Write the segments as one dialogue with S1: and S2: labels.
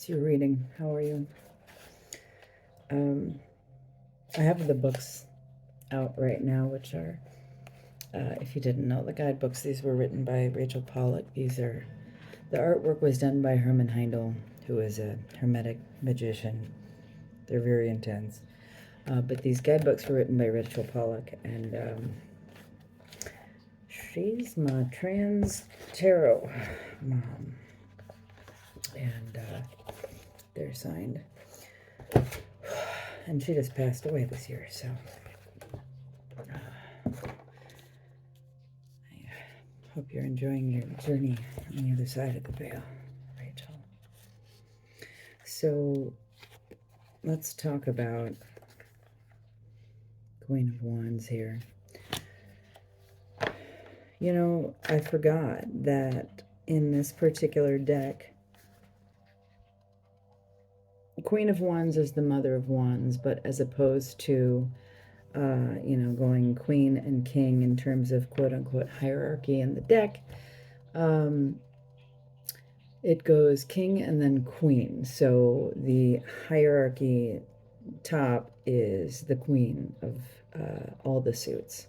S1: It's your reading. How are you? I have the books out right now, which are, if you didn't know, the guidebooks. These were written by Rachel Pollack. The artwork was done by Herman Heindel, who is a Hermetic magician. They're very intense. But these guidebooks were written by Rachel Pollack, and she's my trans tarot mom. And they're signed. And she just passed away this year, so I hope you're enjoying your journey on the other side of the veil, Rachel. So let's talk about Queen of Wands here. You know, I forgot that in this particular deck, Queen of Wands is the Mother of Wands, but as opposed to, going Queen and King in terms of quote-unquote hierarchy in the deck, it goes King and then Queen. So the hierarchy top is the Queen of all the suits.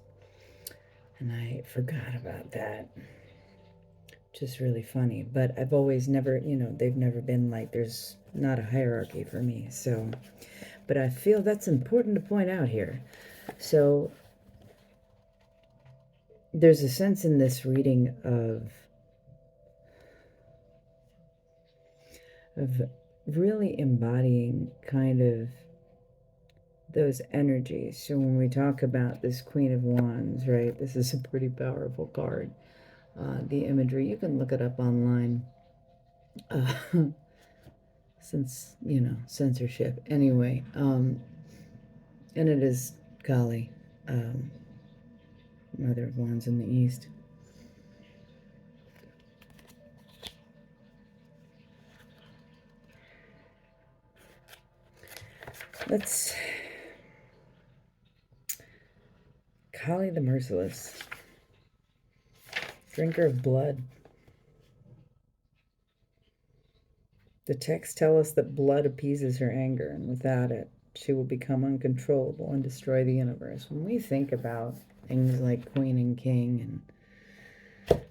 S1: And I forgot about that. Just really funny. But I've always never, they've never been like, there's not a hierarchy for me. So, but I feel that's important to point out here. So there's a sense in this reading of really embodying kind of those energies. So when we talk about this Queen of Wands, right, this is a pretty powerful card. The imagery, you can look it up online. Since, censorship. Anyway, and it is Kali, Mother of Wands in the East. Let's... Kali the Merciless. Drinker of blood. The texts tell us that blood appeases her anger, and without it, she will become uncontrollable and destroy the universe. When we think about things like Queen and King and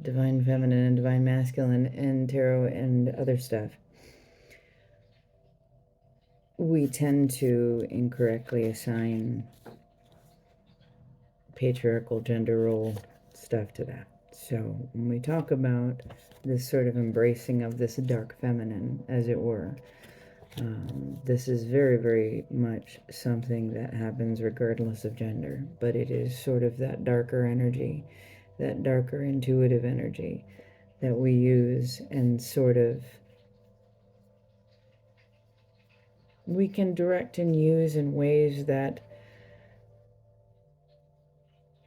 S1: Divine Feminine and Divine Masculine and Tarot and other stuff, we tend to incorrectly assign patriarchal gender role stuff to that. So when we talk about this sort of embracing of this dark feminine, as it were, this is very, very much something that happens regardless of gender, but it is sort of that darker energy, that darker intuitive energy that we use, and sort of we can direct and use in ways that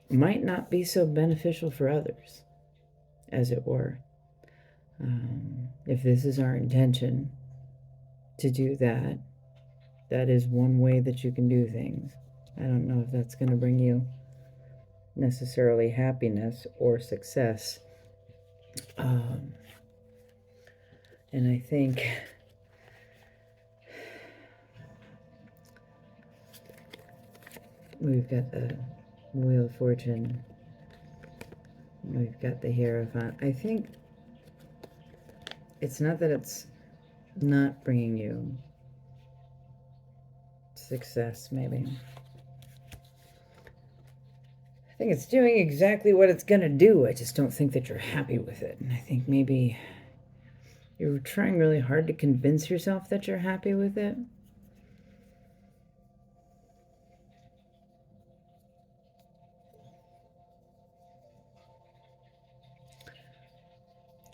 S1: might not be so beneficial for others, as it were. If this is our intention to do that, that is one way that you can do things. I don't know if that's going to bring you necessarily happiness or success. And I think we've got the Wheel of Fortune. We've got the Hierophant. I think it's not that it's not bringing you success, maybe. I think it's doing exactly what it's going to do. I just don't think that you're happy with it. And I think maybe you're trying really hard to convince yourself that you're happy with it.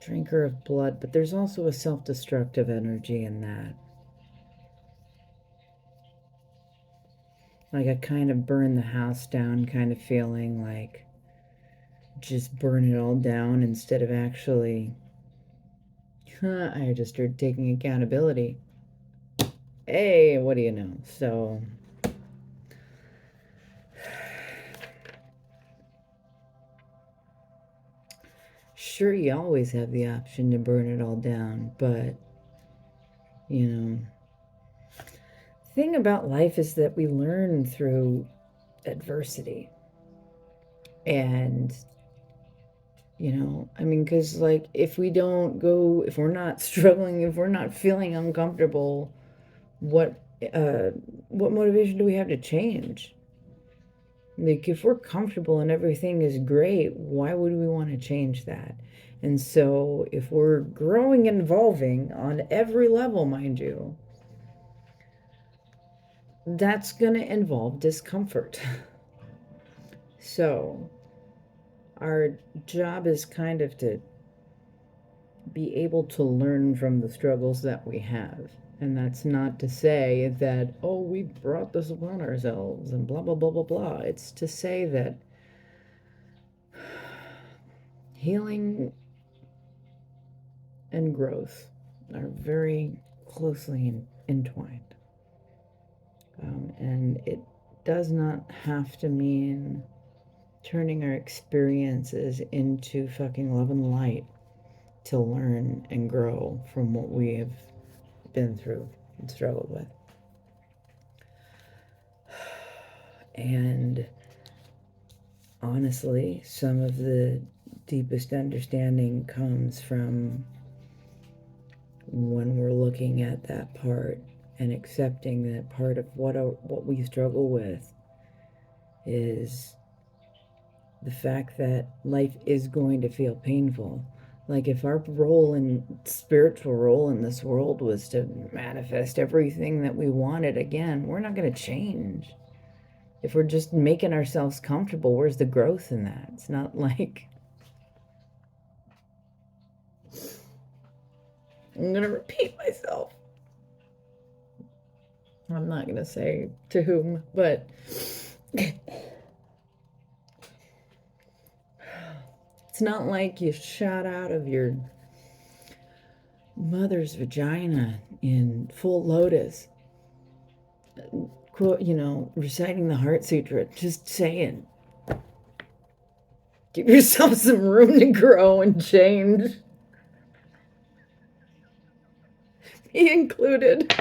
S1: Drinker of blood, but there's also a self-destructive energy in that. Like a kind of burn the house down kind of feeling, like just burn it all down instead of actually, I just started taking accountability. Hey, what do you know? So, sure, you always have the option to burn it all down, but you know. The thing about life is that we learn through adversity. And, I mean, because, like, if we don't go, if we're not struggling, if we're not feeling uncomfortable, what, what motivation do we have to change? Like, if we're comfortable and everything is great, why would we want to change that? And so, if we're growing and evolving on every level, mind you, that's going to involve discomfort. So, our job is kind of to be able to learn from the struggles that we have. And that's not to say that, oh, we brought this upon ourselves and blah, blah, blah, blah, blah. It's to say that healing and growth are very closely entwined. And it does not have to mean turning our experiences into fucking love and light to learn and grow from what we have been through and struggled with. And honestly, some of the deepest understanding comes from when we're looking at that part and accepting that part of what we struggle with is the fact that life is going to feel painful. Like, if our spiritual role in this world was to manifest everything that we wanted, again, we're not going to change. If we're just making ourselves comfortable, where's the growth in that? It's not like... I'm going to repeat myself. I'm not going to say to whom, but it's not like you shot out of your mother's vagina in full lotus, quote, reciting the Heart Sutra. Just saying. Give yourself some room to grow and change. Me included.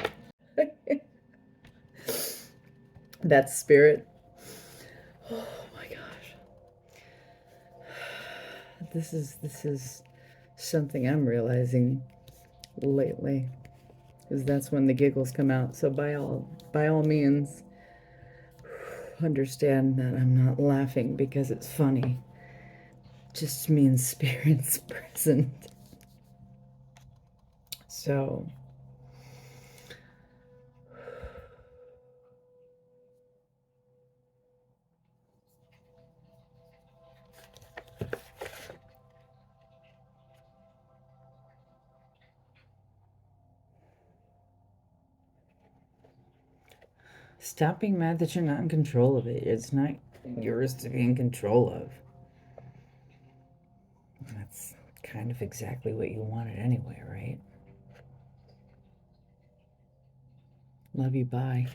S1: That's spirit. Oh my gosh. This is something I'm realizing lately, because that's when the giggles come out. So by all means, understand that I'm not laughing because it's funny. It just means spirit's present. So stop being mad that you're not in control of it. It's not yours to be in control of. That's kind of exactly what you wanted anyway, right? Love you, bye.